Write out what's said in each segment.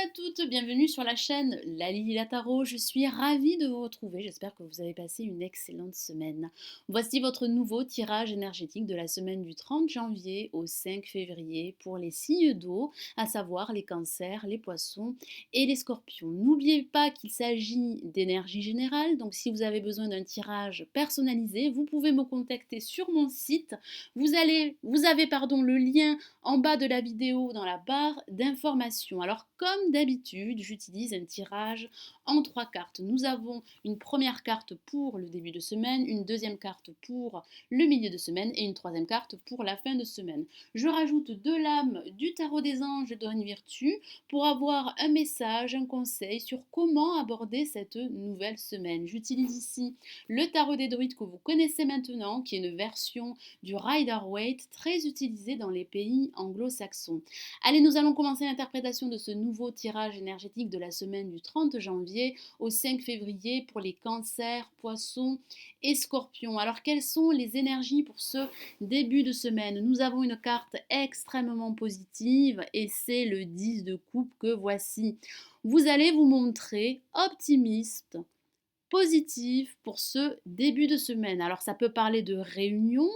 à toutes, bienvenue sur la chaîne Lali la Tarot. Je suis ravie de vous retrouver, j'espère que vous avez passé une excellente semaine. Voici votre nouveau tirage énergétique de la semaine du 30 janvier au 5 février pour les signes d'eau, à savoir les cancers, les poissons et les scorpions. N'oubliez pas qu'il s'agit d'énergie générale, donc si vous avez besoin d'un tirage personnalisé, vous pouvez me contacter sur mon site. Vous avez le lien en bas de la vidéo dans la barre d'informations. Alors comme d'habitude, j'utilise un tirage en 3 cartes. Nous avons une première carte pour le début de semaine, une deuxième carte pour le milieu de semaine et une troisième carte pour la fin de semaine. Je rajoute 2 lames du tarot des anges de Reine Virtue pour avoir un message, un conseil sur comment aborder cette nouvelle semaine. J'utilise ici le tarot des druides que vous connaissez maintenant, qui est une version du Rider-Waite très utilisé dans les pays anglo-saxons. Allez, nous allons commencer l'interprétation de ce nouveau tirage énergétique de la semaine du 30 janvier au 5 février pour les cancers, poissons et scorpions. Alors, quelles sont les énergies pour ce début de semaine? Nous avons une carte extrêmement positive et c'est le 10 de coupe que voici. Vous allez vous montrer optimiste, positif pour ce début de semaine. Alors ça peut parler de réunions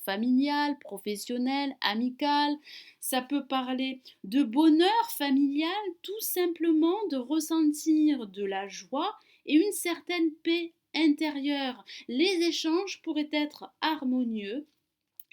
familiales, professionnelles, amicales. Ça peut parler de bonheur familial, tout simplement de ressentir de la joie et une certaine paix intérieure. Les échanges pourraient être harmonieux,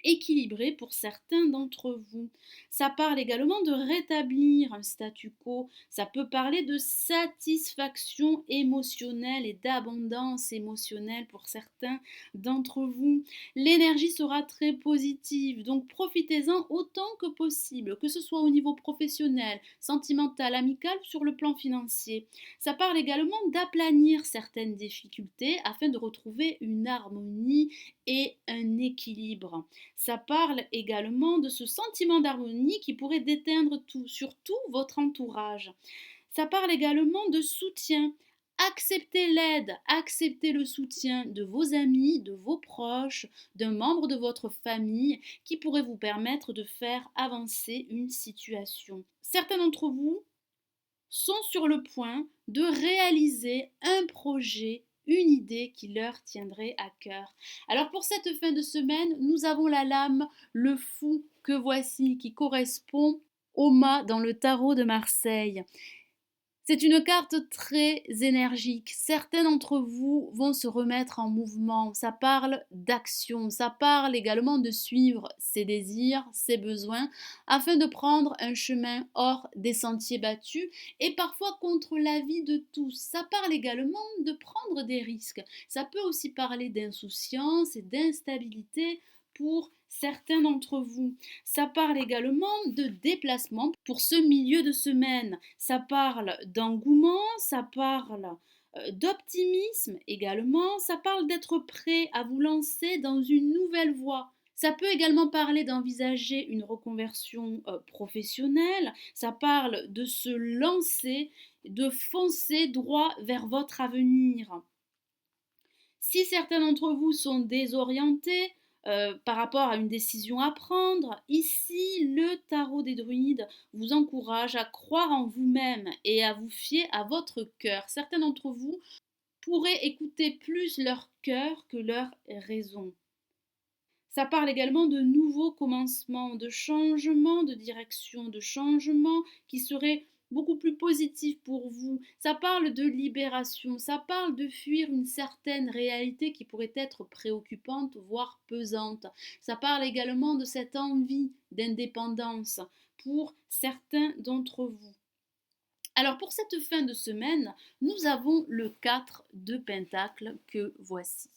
équilibré pour certains d'entre vous. Ça parle également de rétablir un statu quo, ça peut parler de satisfaction émotionnelle et d'abondance émotionnelle pour certains d'entre vous. L'énergie sera très positive, donc profitez-en autant que possible, que ce soit au niveau professionnel, sentimental, amical ou sur le plan financier. Ça parle également d'aplanir certaines difficultés afin de retrouver une harmonie et un équilibre. Ça parle également de ce sentiment d'harmonie qui pourrait déteindre tout, surtout votre entourage. Ça parle également de soutien. Acceptez l'aide, acceptez le soutien de vos amis, de vos proches, d'un membre de votre famille qui pourrait vous permettre de faire avancer une situation. Certains d'entre vous sont sur le point de réaliser un projet, une idée qui leur tiendrait à cœur. Alors pour cette fin de semaine, nous avons la lame, le fou que voici, qui correspond au mât dans le tarot de Marseille. C'est une carte très énergique. Certains d'entre vous vont se remettre en mouvement. Ça parle d'action. Ça parle également de suivre ses désirs, ses besoins, afin de prendre un chemin hors des sentiers battus et parfois contre l'avis de tous. Ça parle également de prendre des risques. Ça peut aussi parler d'insouciance et d'instabilité pour certains d'entre vous. Ça parle également de déplacement pour ce milieu de semaine. Ça parle d'engouement, ça parle d'optimisme également, ça parle d'être prêt à vous lancer dans une nouvelle voie. Ça peut également parler d'envisager une reconversion professionnelle, ça parle de se lancer, de foncer droit vers votre avenir. Si certains d'entre vous sont désorientés par rapport à une décision à prendre, ici le tarot des druides vous encourage à croire en vous-même et à vous fier à votre cœur. Certains d'entre vous pourraient écouter plus leur cœur que leur raison. Ça parle également de nouveaux commencements, de changements de direction, de changements qui seraient beaucoup plus positifs pour vous. Ça parle de libération, ça parle de fuir une certaine réalité qui pourrait être préoccupante, voire pesante. Ça parle également de cette envie d'indépendance pour certains d'entre vous. Alors pour cette fin de semaine, nous avons le 4 de Pentacle que voici,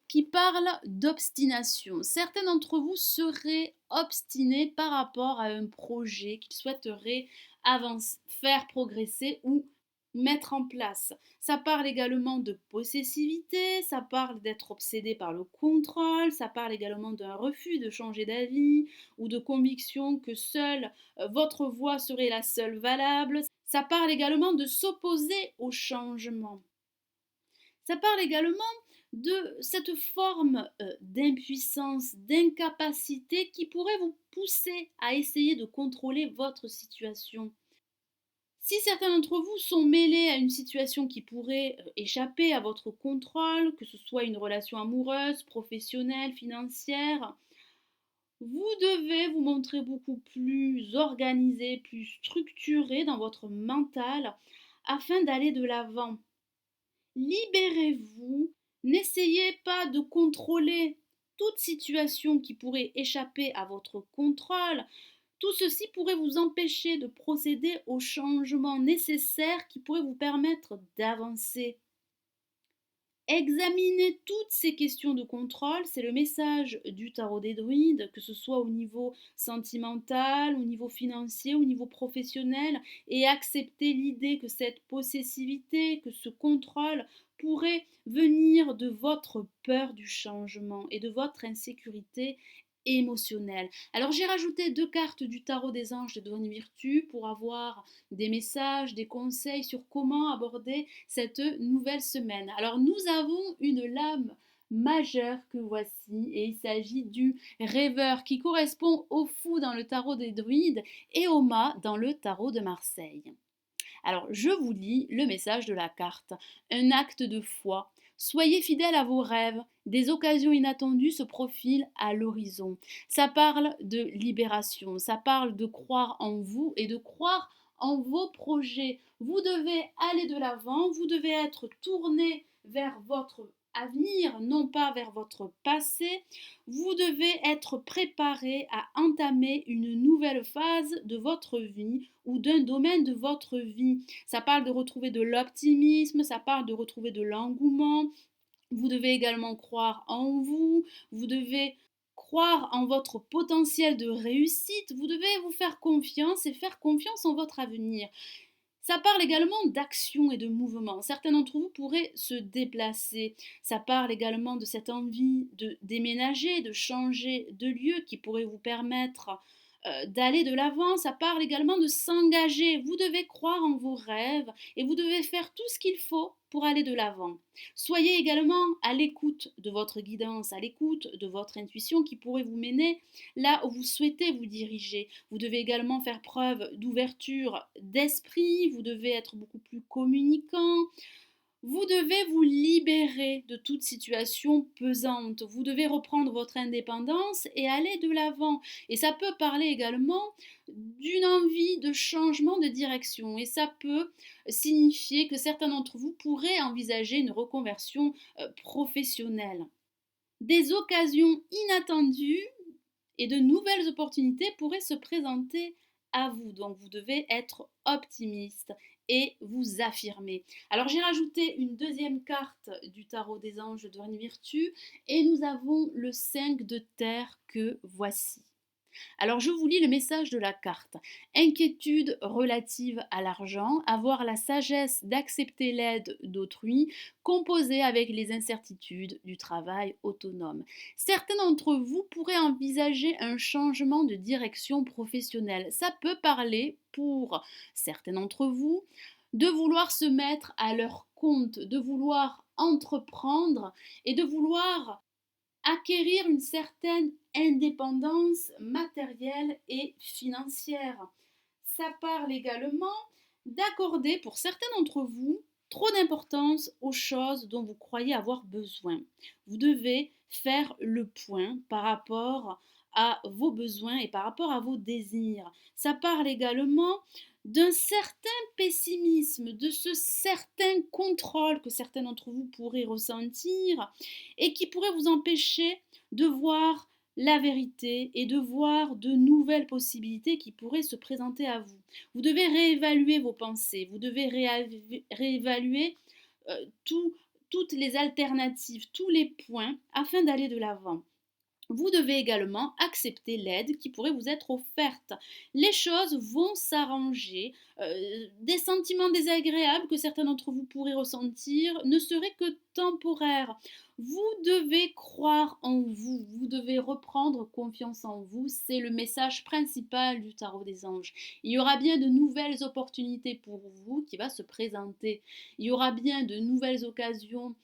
qui parle d'obstination. Certains d'entre vous seraient obstinés par rapport à un projet qu'ils souhaiteraient faire progresser ou mettre en place. Ça parle également de possessivité, ça parle d'être obsédé par le contrôle, ça parle également d'un refus de changer d'avis ou de conviction que seule votre voix serait la seule valable. Ça parle également de s'opposer au changement. Ça parle également de cette forme d'impuissance, d'incapacité qui pourrait vous pousser à essayer de contrôler votre situation. Si certains d'entre vous sont mêlés à une situation qui pourrait échapper à votre contrôle, que ce soit une relation amoureuse, professionnelle, financière, vous devez vous montrer beaucoup plus organisé, plus structuré dans votre mental afin d'aller de l'avant. Libérez-vous, n'essayez pas de contrôler toute situation qui pourrait échapper à votre contrôle. Tout ceci pourrait vous empêcher de procéder aux changements nécessaires qui pourraient vous permettre d'avancer. Examinez toutes ces questions de contrôle, c'est le message du tarot des druides, que ce soit au niveau sentimental, au niveau financier, au niveau professionnel, et acceptez l'idée que cette possessivité, que ce contrôle pourrait venir de votre peur du changement et de votre insécurité émotionnelle. Alors j'ai rajouté 2 cartes du tarot des anges de Douane Virtue pour avoir des messages, des conseils sur comment aborder cette nouvelle semaine. Alors nous avons une lame majeure que voici et il s'agit du rêveur qui correspond au fou dans le tarot des druides et au mât dans le tarot de Marseille. Alors je vous lis le message de la carte. Un acte de foi. Soyez fidèles à vos rêves. Des occasions inattendues se profilent à l'horizon. Ça parle de libération, ça parle de croire en vous et de croire en vos projets. Vous devez aller de l'avant, vous devez être tourné vers votre avenir, non pas vers votre passé. Vous devez être préparé à entamer une nouvelle phase de votre vie ou d'un domaine de votre vie. Ça parle de retrouver de l'optimisme, ça parle de retrouver de l'engouement. Vous devez également croire en vous, vous devez croire en votre potentiel de réussite, vous devez vous faire confiance et faire confiance en votre avenir. Ça parle également d'action et de mouvement. Certains d'entre vous pourraient se déplacer. Ça parle également de cette envie de déménager, de changer de lieu qui pourrait vous permettre d'aller de l'avant. Ça parle également de s'engager. Vous devez croire en vos rêves et vous devez faire tout ce qu'il faut pour aller de l'avant. Soyez également à l'écoute de votre guidance, à l'écoute de votre intuition qui pourrait vous mener là où vous souhaitez vous diriger. Vous devez également faire preuve d'ouverture d'esprit, vous devez être beaucoup plus communicant, vous devez vous libérer de toute situation pesante. Vous devez reprendre votre indépendance et aller de l'avant. Et ça peut parler également d'une envie de changement de direction. Et ça peut signifier que certains d'entre vous pourraient envisager une reconversion professionnelle. Des occasions inattendues et de nouvelles opportunités pourraient se présenter à vous. Donc vous devez être optimiste et vous affirmer. Alors j'ai rajouté une deuxième carte du tarot des anges de Reine Virtue et nous avons le 5 de terre que voici. Alors je vous lis le message de la carte. Inquiétude relative à l'argent, avoir la sagesse d'accepter l'aide d'autrui, composer avec les incertitudes du travail autonome. Certains d'entre vous pourraient envisager un changement de direction professionnelle. Ça peut parler pour certains d'entre vous de vouloir se mettre à leur compte, de vouloir entreprendre et de vouloir acquérir une certaine indépendance matérielle et financière. Ça parle également d'accorder pour certains d'entre vous trop d'importance aux choses dont vous croyez avoir besoin. Vous devez faire le point par rapport à vos besoins et par rapport à vos désirs. Ça parle également d'un certain pessimisme, de ce certain contrôle que certains d'entre vous pourraient ressentir et qui pourrait vous empêcher de voir la vérité et de voir de nouvelles possibilités qui pourraient se présenter à vous. Vous devez réévaluer vos pensées, vous devez réévaluer toutes les alternatives, tous les points afin d'aller de l'avant. Vous devez également accepter l'aide qui pourrait vous être offerte. Les choses vont s'arranger. Des sentiments désagréables que certains d'entre vous pourraient ressentir ne seraient que temporaire. Vous devez croire en vous, vous devez reprendre confiance en vous, c'est le message principal du tarot des anges. Il y aura bien de nouvelles opportunités pour vous qui va se présenter. Il y aura bien de nouvelles occasions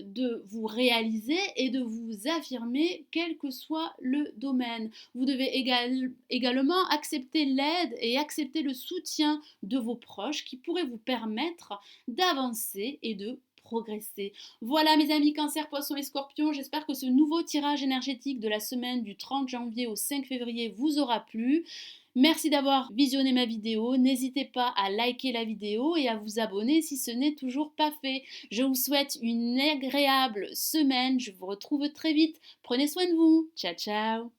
de vous réaliser et de vous affirmer quel que soit le domaine. Vous devez également accepter l'aide et accepter le soutien de vos proches qui pourraient vous permettre d'avancer et de progresser. Voilà mes amis Cancer, Poissons et Scorpions, j'espère que ce nouveau tirage énergétique de la semaine du 30 janvier au 5 février vous aura plu. Merci d'avoir visionné ma vidéo, n'hésitez pas à liker la vidéo et à vous abonner si ce n'est toujours pas fait. Je vous souhaite une agréable semaine, je vous retrouve très vite, prenez soin de vous, ciao ciao.